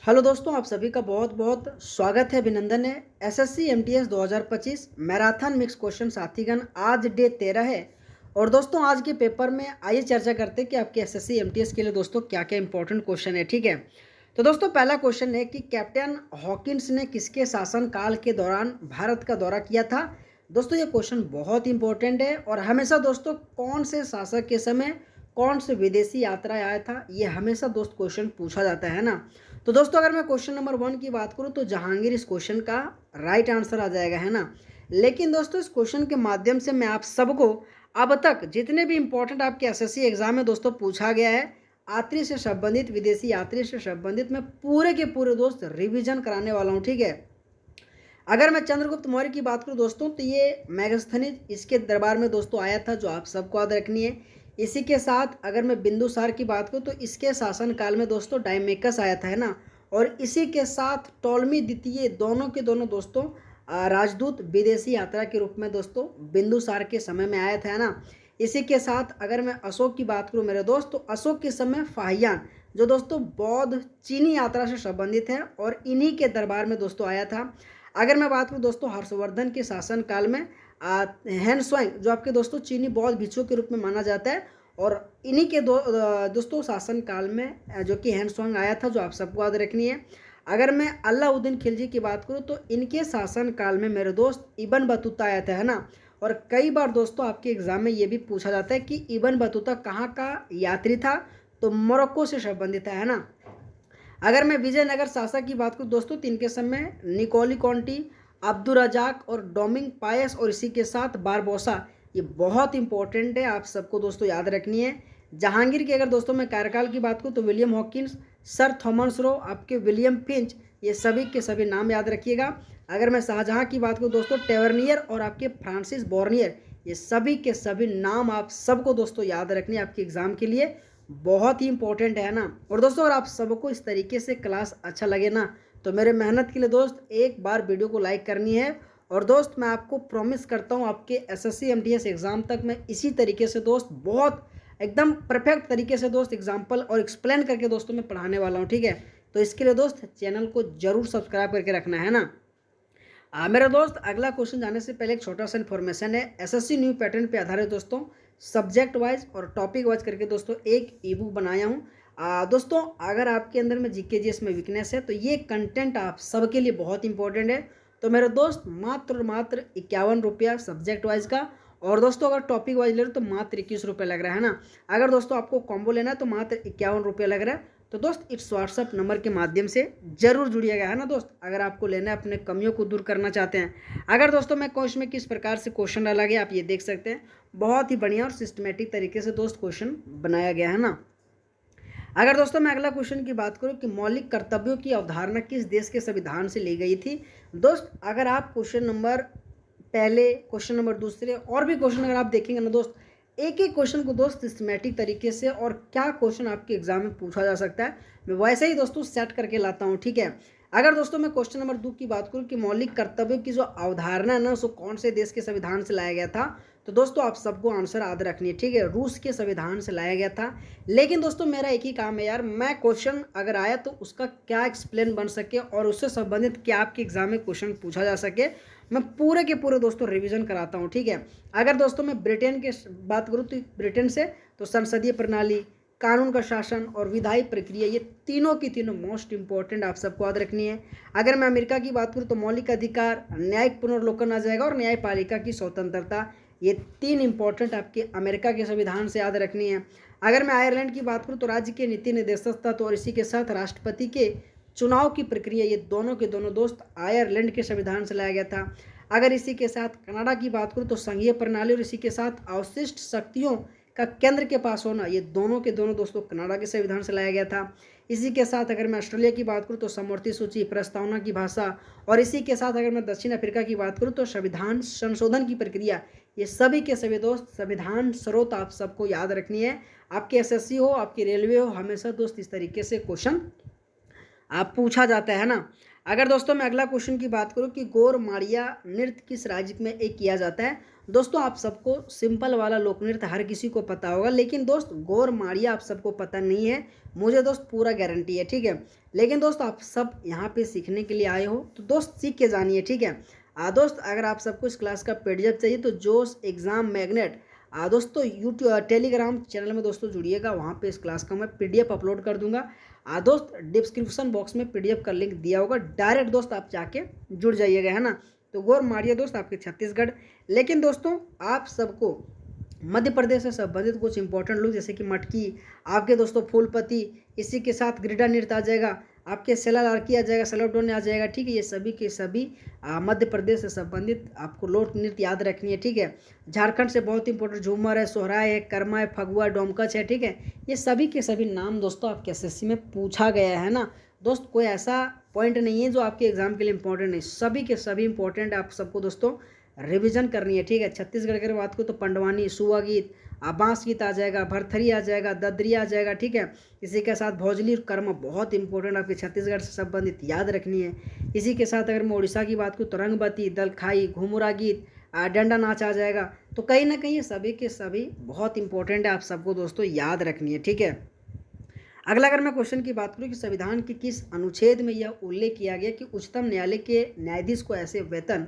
Hello दोस्तों, आप सभी का बहुत बहुत स्वागत है, अभिनंदन है। SSC MTS 2025 marathon mix question साथीगण, आज डे 13 है। और दोस्तों आज के पेपर में आइए चर्चा करते हैं कि आपके एसएससी एमटीएस के लिए दोस्तों क्या क्या इंपॉर्टेंट क्वेश्चन है। ठीक है, तो दोस्तों पहला क्वेश्चन है कि कैप्टन हॉकिंस ने किसके शासनकाल के दौरान भारत का दौरा किया था। दोस्तों ये क्वेश्चन बहुत इंपॉर्टेंट है और हमेशा दोस्तों कौन से शासक के समय कौन से विदेशी यात्राएं आया था, ये हमेशा दोस्त क्वेश्चन पूछा जाता है ना। तो दोस्तों अगर मैं क्वेश्चन नंबर 1 की बात करूं तो जहांगीर इस क्वेश्चन का राइट आंसर आ जाएगा, है ना। लेकिन दोस्तों इस क्वेश्चन के माध्यम से मैं आप सबको अब तक जितने भी इंपॉर्टेंट आपके एसएससी एग्जाम में दोस्तों पूछा गया है, यात्री से संबंधित, विदेशी यात्री से संबंधित, मैं पूरे के पूरे दोस्त रिवीजन कराने वाला हूँ। ठीक है, अगर मैं चंद्रगुप्त मौर्य की बात करूं दोस्तों तो ये मैगस्थनीज इसके दरबार में दोस्तों आया था, जो आप सबको याद रखनी है। इसी के साथ अगर मैं बिंदुसार की बात करूं तो इसके शासनकाल में दोस्तों डायमेकस आया था, है ना। और इसी के साथ टॉलमी द्वितीय, दोनों के दोनों दोस्तों राजदूत विदेशी यात्रा के रूप में दोस्तों बिंदुसार के समय में आया था, है ना। इसी के साथ अगर मैं अशोक की बात करूं मेरे दोस्त, तो अशोक के समय फाहियान, जो दोस्तों बौद्ध चीनी यात्रा से संबंधित है और इन्हीं के दरबार में दोस्तों आया था। अगर मैं बात करूँ दोस्तों हर्षवर्धन के शासनकाल में हैंसवांग, जो आपके दोस्तों चीनी बौद्ध भिक्षु के रूप में माना जाता है, और इन्हीं के दोस्तों शासनकाल में जो कि हैंसवांग आया था, जो आप सबको याद रखनी है। अगर मैं अलाउद्दीन खिलजी की बात करूँ तो इनके शासनकाल में मेरे दोस्त इब्न बतूता आया था, है ना। और कई बार दोस्तों आपके एग्जाम में ये भी पूछा जाता है कि इब्न बतूता कहाँ का यात्री था, तो मोरक्को से संबंधित है ना। अगर मैं विजयनगर शासक की बात करूँ दोस्तों तो इनके समय निकोली कॉन्टी, अब्दुल रजाक और डोमिंग पायस और इसी के साथ बारबोसा, ये बहुत इंपॉर्टेंट है, आप सबको दोस्तों याद रखनी है। जहांगीर की अगर दोस्तों मैं कार्यकाल की बात करूँ तो William Hawkins, sir Thomas Roe, आपके विलियम फिंच, ये सभी के सभी नाम याद रखिएगा। अगर मैं शाहजहाँ की बात करूँ दोस्तों टेवर्नियर और आपके फ्रांसिस बोर्नियर, ये सभी के सभी नाम आप सबको दोस्तों याद रखने आपके एग्जाम के लिए बहुत ही इंपॉर्टेंट है ना। और दोस्तों अगर आप सबको इस तरीके से क्लास अच्छा लगे ना, तो मेरे मेहनत के लिए दोस्त एक बार वीडियो को लाइक करनी है। और दोस्त मैं आपको प्रॉमिस करता हूँ आपके एसएससी एमटीएस एग्ज़ाम तक मैं इसी तरीके से दोस्त बहुत एकदम परफेक्ट तरीके से दोस्त एग्जाम्पल और एक्सप्लेन करके दोस्तों मैं पढ़ाने वाला हूँ। ठीक है, तो इसके लिए दोस्त चैनल को जरूर सब्सक्राइब करके रखना है ना। मेरा दोस्त अगला क्वेश्चन जाने से पहले एक छोटा सा इन्फॉर्मेशन है। एसएससी न्यू पैटर्न पे आधारित दोस्तों सब्जेक्ट वाइज और टॉपिक वाइज करके दोस्तों एक ई बुक बनाया हूँ। दोस्तों अगर आपके अंदर में जीके जीएस में वीकनेस है तो ये कंटेंट आप सबके लिए बहुत इंपॉर्टेंट है। तो मेरे दोस्त मात्र मात्र 51 रुपया सब्जेक्ट वाइज का, और दोस्तों अगर टॉपिक वाइज ले रहे तो मात्र 21 रुपये लग रहा है ना। अगर दोस्तों आपको कॉम्बो लेना है तो मात्र 51 रुपये लग रहा है। तो दोस्त इस व्हाट्सअप नंबर के माध्यम से जरूर जुड़िएगा, है ना दोस्त, अगर आपको लेना है, अपने कमियों को दूर करना चाहते हैं। अगर दोस्तों मैं क्वेश्चन में किस प्रकार से क्वेश्चन डाला गया आप ये देख सकते हैं, बहुत ही बढ़िया और सिस्टमेटिक तरीके से दोस्त क्वेश्चन बनाया गया है ना। अगर दोस्तों मैं अगला क्वेश्चन की बात करूं कि मौलिक कर्तव्यों की अवधारणा किस देश के संविधान से ली गई थी। दोस्त अगर आप क्वेश्चन नंबर पहले, क्वेश्चन नंबर दूसरे और भी क्वेश्चन अगर आप देखेंगे ना दोस्त, एक एक क्वेश्चन को दोस्त सिस्टमेटिक तरीके से और क्या क्वेश्चन आपके एग्जाम में पूछा जा सकता है मैं वैसे ही दोस्तों सेट करके लाता हूँ। ठीक है, अगर दोस्तों मैं क्वेश्चन नंबर 2 की बात करूँ कि मौलिक कर्तव्यों की जो अवधारणा है ना, उसको कौन से देश के संविधान से लाया गया था, तो दोस्तों आप सबको आंसर याद रखनी है। ठीक है, रूस के संविधान से लाया गया था। लेकिन दोस्तों मेरा एक ही काम है यार, मैं क्वेश्चन अगर आया तो उसका क्या एक्सप्लेन बन सके और उससे संबंधित क्या आपके एग्जाम में क्वेश्चन पूछा जा सके, मैं पूरे के पूरे दोस्तों रिवीजन कराता हूँ। ठीक है, अगर दोस्तों मैं ब्रिटेन के बात करूँ तो ब्रिटेन से तो संसदीय प्रणाली, कानून का शासन और विधायी प्रक्रिया, ये तीनों की तीनों मोस्ट इंपॉर्टेंट आप सबको याद रखनी है। अगर मैं अमेरिका की बात करूँ तो मौलिक अधिकार, न्यायिक पुनर्लोकन आ जाएगा और न्यायपालिका की स्वतंत्रता, ये 3 इंपॉर्टेंट आपके अमेरिका के संविधान से याद रखनी है। अगर मैं आयरलैंड की बात करूँ तो राज्य के नीति निर्देशक तत्व और इसी के साथ राष्ट्रपति के चुनाव की प्रक्रिया, ये दोनों के दोनों दोस्त आयरलैंड के संविधान से लाया गया था। अगर इसी के साथ कनाडा की बात करूँ तो संघीय प्रणाली और इसी के साथ अवशिष्ट शक्तियों का केंद्र के पास होना, ये दोनों के दोनों दोस्तों कनाडा के संविधान से लाया गया था। इसी के साथ अगर मैं ऑस्ट्रेलिया की बात करूँ तो समवर्ती सूची, प्रस्तावना की भाषा, और इसी के साथ अगर मैं दक्षिण अफ्रीका की बात करूँ तो संविधान संशोधन की प्रक्रिया, ये सभी के सभी दोस्त संविधान स्रोत आप सबको याद रखनी है। आपके एसएससी हो, आपकी रेलवे हो, हमेशा दोस्त इस तरीके से क्वेश्चन आप पूछा जाता है ना। अगर दोस्तों मैं अगला क्वेश्चन की बात करूं कि गोर माड़िया नृत्य किस राज्य में एक किया जाता है, दोस्तों आप सबको सिंपल वाला लोक नृत्य हर किसी को पता होगा, लेकिन दोस्त गौर मारिया आप सबको पता नहीं है, मुझे दोस्त पूरा गारंटी है, ठीक है। लेकिन दोस्त आप सब यहाँ पे सीखने के लिए आए हो तो दोस्त सीख के जानिए, ठीक है। दोस्त अगर आप सबको इस क्लास का पीडीएफ चाहिए तो जोश एग्जाम मैग्नेट दोस्तों यूट्यूब टेलीग्राम चैनल में दोस्तों जुड़िएगा, वहाँ पे इस क्लास का मैं पीडीएफ अपलोड कर दूंगा। दोस्त डिस्क्रिप्शन बॉक्स में पीडीएफ का लिंक दिया होगा, डायरेक्ट दोस्त आप जाके जुड़ जाइएगा, है ना। तो गौर मारिए दोस्त आपके छत्तीसगढ़। लेकिन दोस्तों आप सबको मध्य प्रदेश से संबंधित कुछ इंपॉर्टेंट लोग जैसे कि मटकी, आपके दोस्तों फूलपति, इसी के साथ गिरिडा नृत्य आ जाएगा, आपके सेला लड़की आ जाएगा, सलोडोन आ जाएगा, ठीक है। ये सभी के सभी मध्य प्रदेश से संबंधित आपको लोक नृत्य याद रखनी है, ठीक है। झारखंड से बहुत इंपॉर्टेंट झूमर है, सोहराय है, कर्मा है, फगुआ, डोमकच है, ठीक है। ये सभी के सभी नाम दोस्तों आपके एसएससी में पूछा गया है ना दोस्त, कोई ऐसा पॉइंट नहीं है जो आपके एग्जाम के लिए इंपॉर्टेंट नहीं, सभी के सभी इंपॉर्टेंट आप सबको दोस्तों रिवीजन करनी है, ठीक है। छत्तीसगढ़ की बात को तो पंडवानी, सुआ गीत, बांस गीत आ जाएगा, भरथरी आ जाएगा, ददरिया आ जाएगा, ठीक है। इसी के साथ भोजली और कर्म बहुत इंपॉर्टेंट आपके छत्तीसगढ़ से संबंधित याद रखनी है। इसी के साथ अगर मैं उड़ीसा की बात करूँ तो रंगबती, दलखाई, घुमुरा गीत, डंडा नाच आ जाएगा। तो कहीं ना कहीं सभी के सभी बहुत इंपॉर्टेंट है, आप सबको दोस्तों याद रखनी है, ठीक है। अगला अगर मैं क्वेश्चन की बात करूं कि संविधान के किस अनुच्छेद में यह उल्लेख किया गया कि उच्चतम न्यायालय के न्यायाधीश को ऐसे वेतन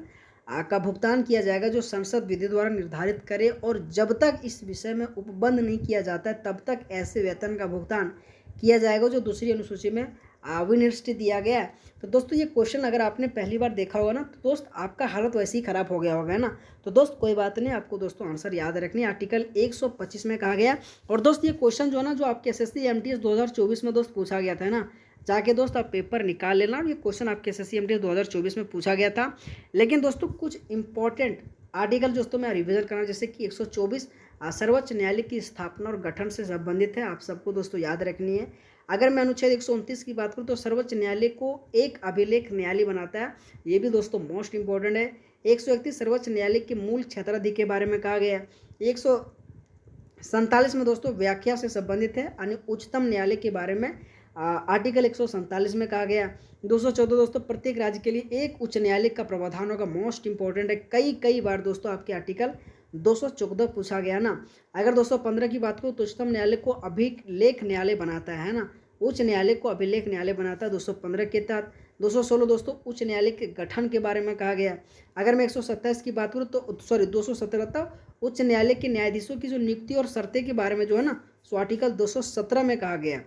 का भुगतान किया जाएगा जो संसद विधि द्वारा निर्धारित करे, और जब तक इस विषय में उपबंध नहीं किया जाता है तब तक ऐसे वेतन का भुगतान किया जाएगा जो दूसरी अनुसूची में विनिर्दिष्ट दिया गया है। तो दोस्तों ये क्वेश्चन अगर आपने पहली बार देखा होगा ना तो दोस्त आपका हालत वैसे ही खराब हो गया होगा, है ना। तो दोस्त कोई बात नहीं, आपको दोस्तों आंसर याद रखनी है। आर्टिकल 125 में कहा गया। और दोस्त ये क्वेश्चन जो है ना जो आपके एसएससी एमटीएस 2024 में दोस्त पूछा गया था ना, जाके दोस्त आप पेपर निकाल लेना, ये क्वेश्चन आपके एसएससी एमटीएस 2024 में पूछा गया था। लेकिन दोस्तों कुछ इंपॉर्टेंट आर्टिकल दोस्तों मैं रिविजन करना, जैसे कि 124 सर्वोच्च न्यायालय की स्थापना और गठन से संबंधित है, आप सबको दोस्तों याद रखनी है। अगर मैं अनुच्छेद 129 की बात करूँ तो सर्वोच्च न्यायालय को एक अभिलेख न्यायालय बनाता है, ये भी दोस्तों मोस्ट इंपॉर्टेंट है। 131 सर्वोच्च न्यायालय के मूल क्षेत्राधिकार के बारे में कहा गया है। 147 में दोस्तों व्याख्या से संबंधित है, यानी उच्चतम न्यायालय के बारे में आर्टिकल 147 में कहा गया। 214 दोस्तों प्रत्येक राज्य के लिए एक उच्च न्यायालय का प्रावधान होगा, मोस्ट इंपॉर्टेंट है, कई बार दोस्तों आपके आर्टिकल 214 पूछा गया ना। अगर 215 की बात करूँ तो उच्चतम न्यायालय को अभिलेख न्यायालय बनाता है ना, उच्च न्यायालय को अभिलेख न्यायालय बनाता है 215 के तहत। 216 दोस्तों उच्च न्यायालय के गठन के बारे में कहा गया। अगर मैं 127 की बात करूँ तो 217 तक उच्च न्यायालय के न्यायाधीशों की जो नियुक्ति और शर्तें के बारे में जो है ना सो आर्टिकल 217 में कहा गया।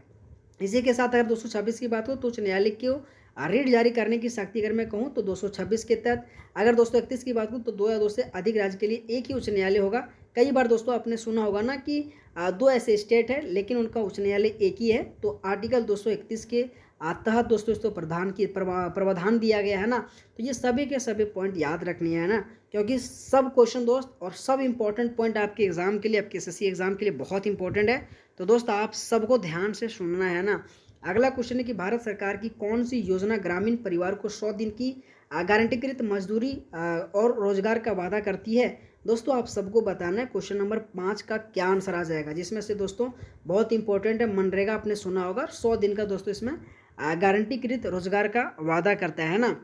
इसी के साथ अगर 226 की बात हो तो उच्च न्यायालय को रीट जारी करने की शक्ति अगर मैं कहूँ तो 226 के तहत। अगर 231 की बात करूँ तो 2 या 2 से अधिक राज्य के लिए एक ही उच्च न्यायालय होगा। कई बार दोस्तों आपने सुना होगा ना कि 2 ऐसे स्टेट है लेकिन उनका उच्च न्यायालय एक ही है, तो आर्टिकल 231 के तहत दोस्तों प्रावधान दिया गया है ना। तो ये सभी के सभी पॉइंट याद रखनी है ना, क्योंकि सब क्वेश्चन दोस्त और सब इंपॉर्टेंट पॉइंट आपके एग्जाम के लिए, आपके एसएससी एग्जाम के लिए बहुत इंपॉर्टेंट है। तो दोस्त आप सबको ध्यान से सुनना है ना। अगला क्वेश्चन है कि भारत सरकार की कौन सी योजना ग्रामीण परिवार को 100 दिन की गारंटीकृत मजदूरी और रोजगार का वादा करती है। दोस्तों आप सबको बताना है क्वेश्चन नंबर 5 का क्या आंसर आ जाएगा, जिसमें से दोस्तों बहुत इंपॉर्टेंट है मनरेगा, आपने सुना होगा 100 दिन का दोस्तों इसमें गारंटीकृत रोजगार का वादा करता है ना।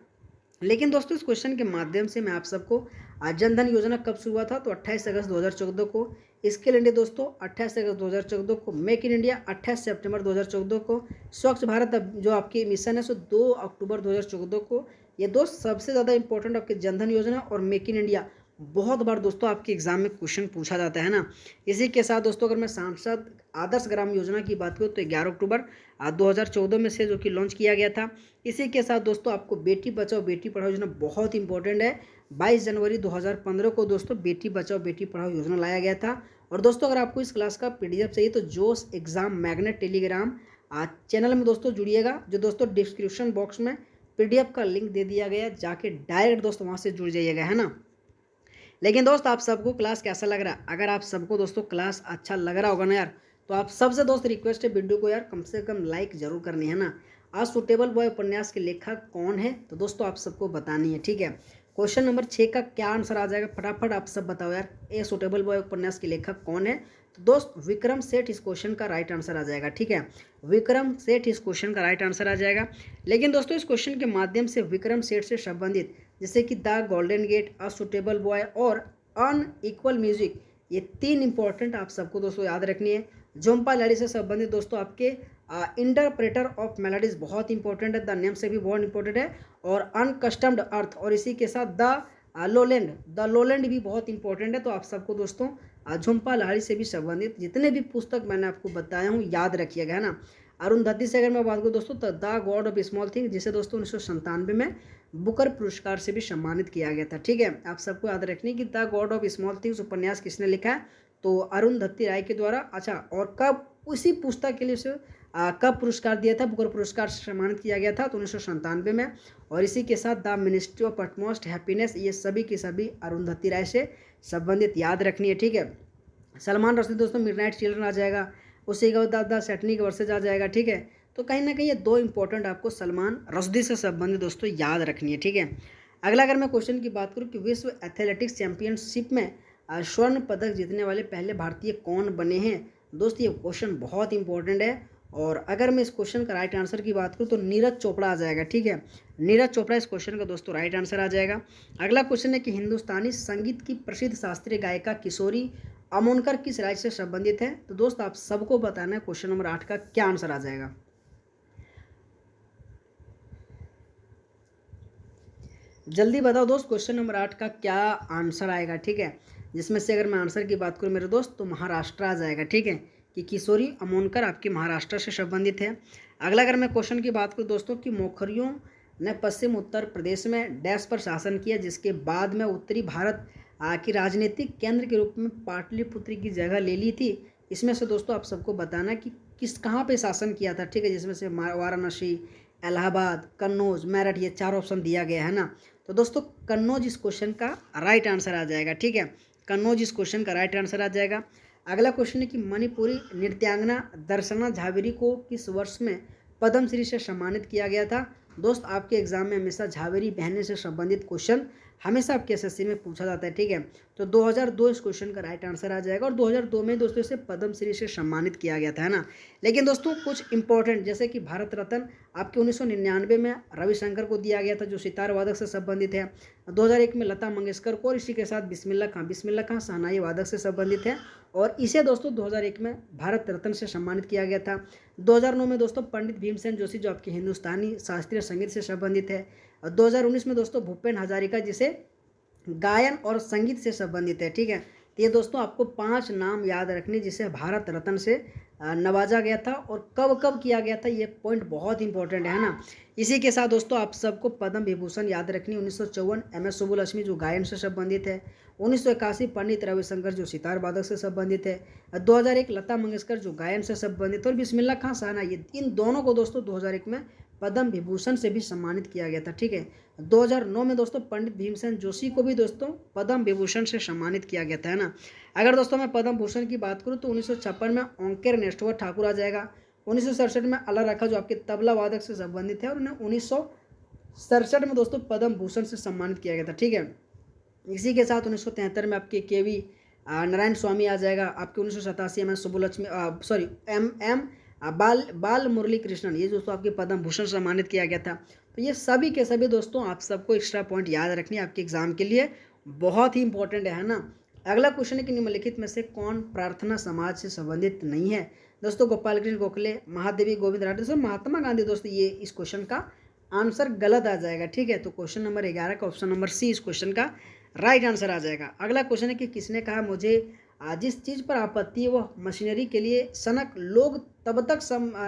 लेकिन दोस्तों इस क्वेश्चन के माध्यम से मैं आप सबको जनधन योजना कब शुरू हुआ था तो 28 अगस्त 2014 को, स्किल इंडिया दोस्तों 28 अगस्त 2014 को, मेक इन इंडिया 28 सितंबर 2014 को, स्वच्छ भारत जो आपकी मिशन है सो 2 अक्टूबर 2014 को। ये दोस्त सबसे ज़्यादा इंपॉर्टेंट आपके जनधन योजना और मेक इन इंडिया बहुत बार दोस्तों आपके एग्जाम में क्वेश्चन पूछा जाता है ना। इसी के साथ दोस्तों अगर मैं सांसद आदर्श ग्राम योजना की बात करूँ तो 11 अक्टूबर 2014 में से जो कि लॉन्च किया गया था। इसी के साथ दोस्तों आपको बेटी बचाओ बेटी पढ़ाओ योजना बहुत इंपॉर्टेंट है, 22 जनवरी 2015 को दोस्तों बेटी बचाओ बेटी पढ़ाओ योजना लाया गया था। और दोस्तों अगर आपको इस क्लास का पीडीएफ चाहिए तो जोश एग्जाम मैग्नेट टेलीग्राम चैनल में दोस्तों जुड़िएगा, जो दोस्तों डिस्क्रिप्शन बॉक्स में पीडीएफ का लिंक दे दिया गया, जाके डायरेक्ट दोस्तों वहाँ से जुड़ जाइएगा, है ना। लेकिन दोस्त आप सबको क्लास कैसा लग रहा है? अगर आप सबको दोस्तों क्लास अच्छा लग रहा होगा ना यार, तो आप सबसे दोस्त रिक्वेस्ट है वीडियो को यार कम से कम लाइक जरूर करनी है ना। आज सुटेबल बॉय उपन्यास के लेखक कौन है तो दोस्तों आप सबको बतानी है, ठीक है। क्वेश्चन नंबर 6 का क्या आंसर आ जाएगा फटाफट आप सब बताओ यार, ए सुटेबल बॉय उपन्यास के लेखक कौन है? तो दोस्त विक्रम सेठ इस क्वेश्चन का राइट आंसर आ जाएगा, ठीक है। विक्रम सेठ इस क्वेश्चन का राइट आंसर आ जाएगा। लेकिन दोस्तों इस क्वेश्चन के माध्यम से विक्रम सेठ से संबंधित जैसे कि the golden gate, a suitable boy और अनइक्वल म्यूजिक, ये 3 इंपॉर्टेंट आप सबको दोस्तों याद रखनी है। झुम्पा लड़ी से संबंधित दोस्तों आपके इंटरप्रेटर ऑफ मेलोडीज बहुत इंपॉर्टेंट है, द नेम से भी बहुत इंपॉर्टेंट है। और अनकस्टम्ड अर्थ, और इसी के साथ द लोलैंड भी बहुत इंपॉर्टेंट है। तो आप सबको दोस्तों झुम्पा लाहिड़ी से भी संबंधित जितने भी पुस्तक मैंने आपको बताया हूँ याद रखिएगा, है ना। अरुंधति से अगर मैं बात करूँ दोस्तों तो the God of small thing, जिसे दोस्तों 1997 में बुकर पुरस्कार से भी सम्मानित किया गया था। ठीक है, आप सबको याद रखनी कि the God of small things उपन्यास किसने लिखा है, तो अरुंधति राय के द्वारा। अच्छा, और कब उसी पुस्तक के लिए उसे कब पुरस्कार दिया था, बुकर पुरस्कार से सम्मानित किया गया था, तो 1997 में। और इसी के साथ the ministry of utmost happiness, ये सभी की सभी अरुंधति राय से संबंधित याद रखनी है। ठीक है, सलमान रश्दी दोस्तों मिडनाइट चिल्ड्रन आ जाएगा, उसी के बाद द सैटनिक वर्सेज आ जाएगा। ठीक है, तो कहीं ना कहीं ये 2 इंपॉर्टेंट आपको सलमान रश्दी से संबंधित दोस्तों याद रखनी है। ठीक है, अगला अगर मैं क्वेश्चन की बात करूँ कि विश्व एथलेटिक्स चैंपियनशिप में स्वर्ण पदक जीतने वाले पहले भारतीय कौन बने हैं, दोस्त ये क्वेश्चन बहुत इंपॉर्टेंट है। और अगर मैं इस क्वेश्चन का राइट आंसर की बात करूँ तो नीरज चोपड़ा आ जाएगा। ठीक है, नीरज चोपड़ा इस क्वेश्चन का दोस्तों राइट आंसर आ जाएगा। अगला क्वेश्चन है कि हिंदुस्तानी संगीत की प्रसिद्ध शास्त्रीय गायिका किशोरी अमोनकर किस राज्य से संबंधित है, तो दोस्त आप सबको बताना है क्वेश्चन नंबर 8 का क्या आंसर आ जाएगा। जल्दी बताओ दोस्त, क्वेश्चन नंबर 8 का क्या आंसर आएगा। ठीक है, जिसमें से अगर मैं आंसर की बात करूँ मेरे दोस्त तो महाराष्ट्र आ जाएगा। ठीक है, कि किशोरी अमोनकर आपकी महाराष्ट्र से संबंधित है। अगला अगर मैं क्वेश्चन की बात करूँ दोस्तों कि मौखरियों ने पश्चिम उत्तर प्रदेश में डैश पर शासन किया, जिसके बाद में उत्तरी भारत की राजनीतिक केंद्र के रूप में पाटलिपुत्र की जगह ले ली थी। इसमें से दोस्तों आप सबको बताना कि कहाँ पे शासन किया था। ठीक है, जिसमें से वाराणसी, इलाहाबाद, कन्नौज, मेरठ, ये 4 ऑप्शन दिया गया है ना। तो दोस्तों कन्नौज इस क्वेश्चन का राइट आंसर आ जाएगा। ठीक है, कन्नौज इस क्वेश्चन का राइट आंसर आ जाएगा। अगला क्वेश्चन है कि मणिपुरी नृत्यांगना दर्शना झावेरी को किस वर्ष में पद्मश्री से सम्मानित किया गया था। दोस्त आपके एग्जाम में हमेशा झावेरी बहने से संबंधित क्वेश्चन हमेशा आपके एसएससी में पूछा जाता है। ठीक है, तो 2002 इस क्वेश्चन का राइट आंसर आ जाएगा। और 2002 में दोस्तों इसे पद्मश्री से सम्मानित किया गया था, है ना। लेकिन दोस्तों कुछ इंपॉर्टेंट जैसे कि भारत रत्न आपके 1999 में रविशंकर को दिया गया था, जो सितार वादक से संबंधित है। 2001 में लता मंगेशकर को, और इसी के साथ बिस्मिल्लाह खां शहनाई वादक से संबंधित है। और इसे दोस्तों 2001 में भारत रत्न से सम्मानित किया गया था। 2009 में दोस्तों पंडित भीमसेन जोशी, जो आपके हिंदुस्तानी शास्त्रीय संगीत से संबंधित है। और 2019 में दोस्तों भूपेन हजारिका, जिसे गायन और संगीत से संबंधित है। ठीक है, तो ये दोस्तों आपको 5 नाम याद रखने जिसे भारत रत्न से नवाजा गया था, और कब कब किया गया था, ये पॉइंट बहुत इंपॉर्टेंट है ना। इसी के साथ दोस्तों आप सबको पद्म विभूषण याद रखनी। 1954 MS सुब्बुलक्ष्मी, जो गायन से संबंधित है। 1981 पंडित रविशंकर, जो सितार वादक से संबंधित है। 2001 लता मंगेशकर, जो गायन से संबंधित है। और बिस्मिल्लाह खां शहनाई, ये इन दोनों को दोस्तों 2001 में पद्म विभूषण से भी सम्मानित किया गया था। ठीक है, 2009 में दोस्तों पंडित भीमसेन जोशी को भी दोस्तों पद्म विभूषण से सम्मानित किया गया था, है ना। अगर दोस्तों मैं पद्म भूषण की बात करूँ तो 1956 में ओंकेर नेस्टोवर ठाकुर आ जाएगा। 1967 में अला रखा, जो आपके तबला वादक से संबंधित है, और उन्हें 1967 में दोस्तों पद्म भूषण से सम्मानित किया गया था। ठीक है, इसी के साथ 1973 में आपके KV नारायण स्वामी आ जाएगा। आपके 1987 में सुब्बुलक्ष्मी एम बाल मुरली कृष्णन, ये दोस्तों आपके पद्म भूषण सम्मानित किया गया था। तो ये सभी के सभी दोस्तों आप सबको एक्स्ट्रा पॉइंट याद रखनी है आपके एग्जाम के लिए, बहुत ही इंपॉर्टेंट है ना। अगला क्वेश्चन है कि निम्नलिखित में से कौन प्रार्थना समाज से संबंधित नहीं है। दोस्तों गोपाल कृष्ण गोखले, महादेवी गोविंद राठौर, दोस्तों महात्मा गांधी, दोस्तों ये इस क्वेश्चन का आंसर गलत आ जाएगा। ठीक है, तो क्वेश्चन नंबर 11 का ऑप्शन नंबर C इस क्वेश्चन का राइट आंसर आ जाएगा। अगला क्वेश्चन है कि किसने कहा मुझे जिस चीज़ पर आपत्ति है वह मशीनरी के लिए सनक लोग तब तक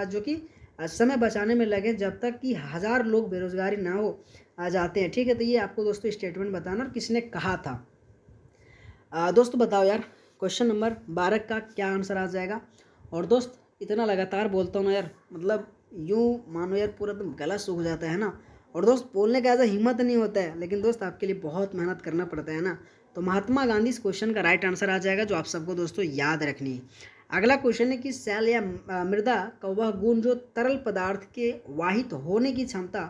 जो कि समय बचाने में लगे जब तक कि 1000 लोग बेरोजगारी ना हो जाते हैं। ठीक है, तो ये आपको दोस्तों स्टेटमेंट बताना और किसने कहा था। दोस्तों बताओ यार, क्वेश्चन नंबर 12 का क्या आंसर आ जाएगा। और दोस्त इतना लगातार बोलता हूँ ना यार, मतलब यूँ मानो यार पूरा एकदम गला सूख जाता है ना। और दोस्त बोलने का ऐसा हिम्मत नहीं होता है, लेकिन दोस्त आपके लिए बहुत मेहनत करना पड़ता है ना। तो महात्मा गांधी इस क्वेश्चन का राइट आंसर आ जाएगा, जो आप सबको दोस्तों याद रखनी है। अगला क्वेश्चन है कि सैल या मृदा का वह गुण जो तरल पदार्थ के वाहित होने की क्षमता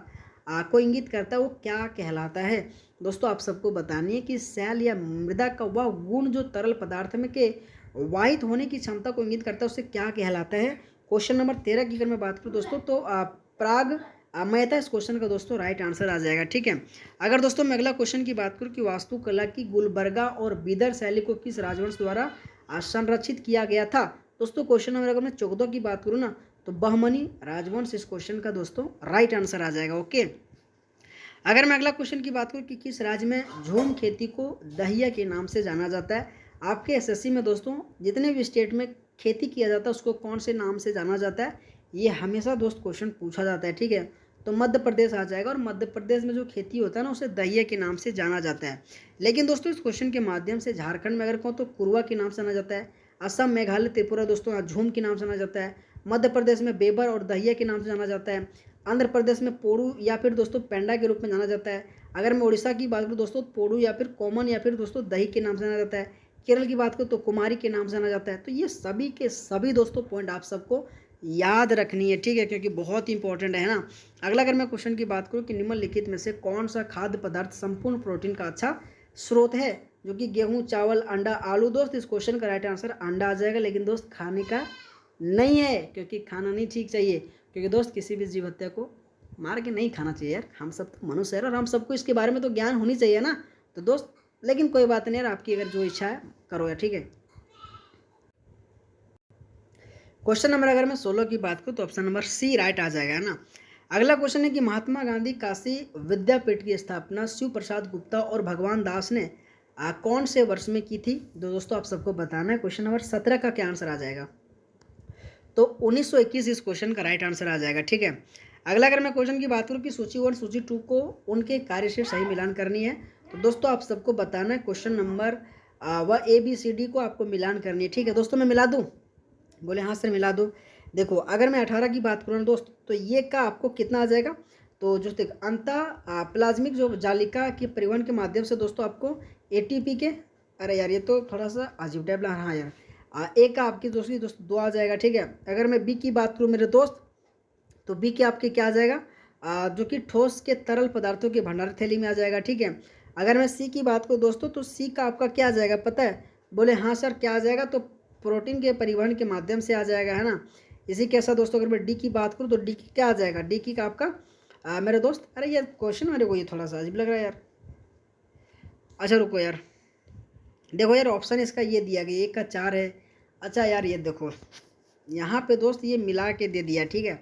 को इंगित करता है वो क्या कहलाता है। दोस्तों आप सबको बतानी है कि सैल या मृदा का वह गुण जो तरल पदार्थ में के वाहित होने की क्षमता को इंगित करता है उसे क्या कहलाता है। क्वेश्चन नंबर 13 की अगर मैं बात करूँ दोस्तों तो प्राग मेहता इस क्वेश्चन का दोस्तों राइट आंसर आ जाएगा। ठीक है, अगर दोस्तों मैं अगला क्वेश्चन की बात करूँ कि वास्तुकला की गुलबर्गा और बीदर शैली को किस राजवंश द्वारा संरक्षित किया गया था। दोस्तों क्वेश्चन नंबर अगर मैं 14 की बात करूँ ना तो बहमनी राजवंश इस क्वेश्चन का दोस्तों राइट आंसर आ जाएगा। ओके, अगर मैं अगला क्वेश्चन की बात करूँ कि किस राज्य में झूम खेती को दहिया के नाम से जाना जाता है। आपके एसएससी में दोस्तों जितने भी स्टेट में खेती किया जाता है उसको कौन से नाम से जाना जाता है, ये हमेशा दोस्त क्वेश्चन पूछा जाता है। ठीक है, तो मध्य प्रदेश आ जाएगा और मध्य प्रदेश में जो खेती होता है ना उसे दहिया के नाम से जाना जाता है। लेकिन दोस्तों इस क्वेश्चन के माध्यम से झारखंड में अगर कहूँ तो कुरवा के नाम से जाना जाता है, असम मेघालय त्रिपुरा दोस्तों झूम के नाम से जाना जाता है, मध्य प्रदेश में बेबर और दहिया के नाम से जाना जाता है, आंध्र प्रदेश में पोड़ू या फिर दोस्तों पेंडा के रूप में जाना जाता है। अगर मैं उड़ीसा की बात करूँ दोस्तों पोड़ू या फिर कॉमन या फिर दोस्तों दही के नाम से जाना जाता है। केरल की बात करूँ तो कुमारी के नाम से जाना जाता है। तो ये सभी के सभी दोस्तों पॉइंट आप सबको याद रखनी है। ठीक है, क्योंकि बहुत ही इंपॉर्टेंट है ना। अगला अगर मैं क्वेश्चन की बात करूँ कि निम्नलिखित में से कौन सा खाद्य पदार्थ संपूर्ण प्रोटीन का अच्छा स्रोत है, जो कि गेहूँ, चावल, अंडा, आलू। दोस्त इस क्वेश्चन का राइट आंसर अंडा आ जाएगा, लेकिन दोस्त खाने का नहीं है, क्योंकि खाना नहीं ठीक चाहिए, क्योंकि दोस्त किसी भी जीव हत्या को मार के नहीं खाना चाहिए यार। हम सब तो मनुष्य है और हम सबको इसके बारे में तो ज्ञान होनी चाहिए ना। तो दोस्त लेकिन कोई बात नहीं यार, आपकी अगर जो इच्छा है करो यार। ठीक है, क्वेश्चन नंबर अगर मैं 16 की बात करूँ तो ऑप्शन नंबर सी राइट आ जाएगा ना। अगला क्वेश्चन है कि महात्मा गांधी काशी विद्यापीठ की स्थापना शिव प्रसाद गुप्ता और भगवान दास ने कौन से वर्ष में की थी। दोस्तों आप सबको बताना है। क्वेश्चन नंबर 17 का क्या आंसर आ जाएगा, तो 1921 इस क्वेश्चन का राइट आंसर आ जाएगा। ठीक है, अगला अगर मैं क्वेश्चन की बात करूँ कि सूची 1 सूची 2 को उनके कार्य से सही मिलान करनी है, तो दोस्तों आप सबको बताना है क्वेश्चन नंबर वह ABCD को आपको मिलान करनी है। ठीक है दोस्तों, मैं मिला दूँ, बोले हाँ सर मिला दो। देखो अगर मैं 18 की बात करूँ दोस्त तो ये का आपको कितना आ जाएगा, तो जो अंत प्लाज्मिक जो जालिका के परिवहन के माध्यम से दोस्तों आपको ATP के, अरे यार ये तो थोड़ा सा अजीब टाइप लगा। हाँ यार ए का आपकी दोस्त 2 आ जाएगा। ठीक है, अगर मैं बी की बात करूँ मेरे दोस्त तो बी के आपके क्या आ जाएगा, जो कि ठोस के तरल पदार्थों के भंडार थैली में आ जाएगा। ठीक है, अगर मैं सी की बात करूँ दोस्तों तो सी का आपका क्या आ जाएगा पता है, बोले हाँ सर क्या आ जाएगा, तो प्रोटीन के परिवहन के माध्यम से आ जाएगा, है ना। इसी के साथ दोस्तों अगर मैं डी की बात करूँ तो डी की क्या आ जाएगा, डी की का आपका मेरे दोस्त, अरे यार क्वेश्चन मेरे को ये थोड़ा सा अजीब लग रहा है यार। अच्छा रुको यार, देखो यार ऑप्शन इसका ये दिया गया 1 का 4 है। अच्छा यार ये देखो यहाँ पे दोस्त ये मिला के दे दिया। ठीक है,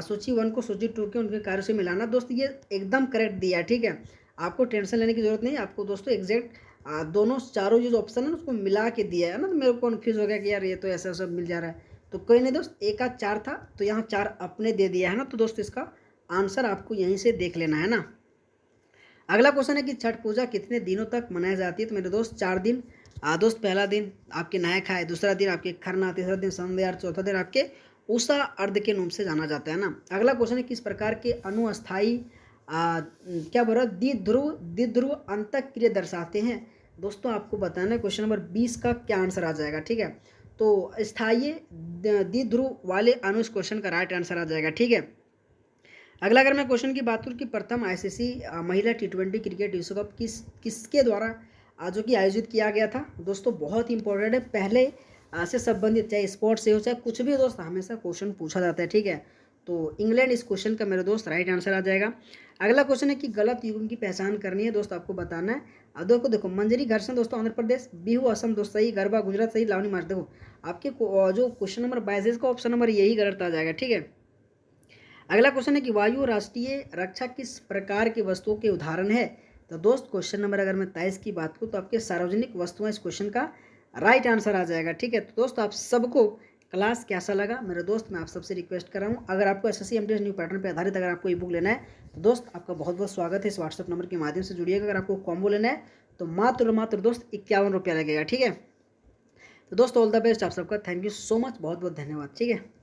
सूची 1 को सूची 2 के उनके कार्य से मिलाना, दोस्त ये एकदम करेक्ट दिया है। ठीक है, आपको टेंशन लेने की जरूरत नहीं, आपको दोस्तों एग्जैक्ट दोनों चारों जो ऑप्शन है ना उसको मिला के दिया है ना। तो मेरे को कन्फ्यूज़ हो गया कि यार ये तो ऐसा सब मिल जा रहा है, तो कोई नहीं दोस्त 1 का 4 था तो यहाँ 4 अपने दे दिया है ना। तो दोस्त इसका आंसर आपको यहीं से देख लेना है ना। अगला क्वेश्चन है कि छठ पूजा कितने दिनों तक मनाई जाती है, तो मेरे दोस्त 4 दिन। दोस्त पहला दिन आपके नहाय खाए, दूसरा दिन आपके खरना, तीसरा दिन संध्या, चौथा दिन आपके उषा अर्ध के नाम से जाना जाता है ना। अगला क्वेश्चन है किस प्रकार के अनुस्थाई क्या बोल रहा है द्विध्रुव अंतःक्रिया दर्शाते हैं। दोस्तों आपको बताना है क्वेश्चन नंबर 20 का क्या आंसर आ जाएगा। ठीक है, तो स्थायी द्विध्रुव वाले अणु इस क्वेश्चन का राइट आंसर आ जाएगा। ठीक है, अगला अगर मैं क्वेश्चन की बात करूँ कि प्रथम ICC महिला T20 क्रिकेट विश्व कप किसके द्वारा जो कि आयोजित किया गया था। दोस्तों बहुत ही इंपॉर्टेंट है, पहले से संबंधित चाहे स्पोर्ट्स से हो चाहे कुछ भी दोस्त हमेशा क्वेश्चन पूछा जाता है। ठीक है, तो इंग्लैंड इस क्वेश्चन का मेरे दोस्त राइट आंसर आ जाएगा। अगला क्वेश्चन है कि गलत युग्म की पहचान करनी है, दोस्त आपको बताना है। देखो मंजरी घर्षण दोस्तों आंध्र प्रदेश, बिहू असम दोस्त सही, गरबा गुजरात सही, लावनी महाराष्ट्र। देखो आपके जो क्वेश्चन नंबर 22 का ऑप्शन नंबर यही गलत आ जाएगा। ठीक है, अगला क्वेश्चन है कि वायु राष्ट्रीय रक्षा किस प्रकार की वस्तुओं के उदाहरण है। तो दोस्त क्वेश्चन नंबर अगर मैं 23 की बात करूँ तो आपके सार्वजनिक वस्तुएं इस क्वेश्चन का राइट आंसर आ जाएगा। ठीक है, तो दोस्त आप सबको क्लास कैसा लगा मेरे दोस्त, मैं आप सबसे रिक्वेस्ट कर रहा हूँ अगर आपको SSC MTS न्यू पैटर्न पर आधारित अगर आपको ई बुक लेना है तो दोस्त आपका बहुत बहुत स्वागत है। इस व्हाट्सअप नंबर के माध्यम से जुड़िएगा। अगर आपको कॉम्बो लेना है तो मात्र दोस्त 51 रुपया लगेगा। ठीक है, तो दोस्त ऑल द बेस्ट आप सबका, थैंक यू सो मच, बहुत बहुत धन्यवाद। ठीक है।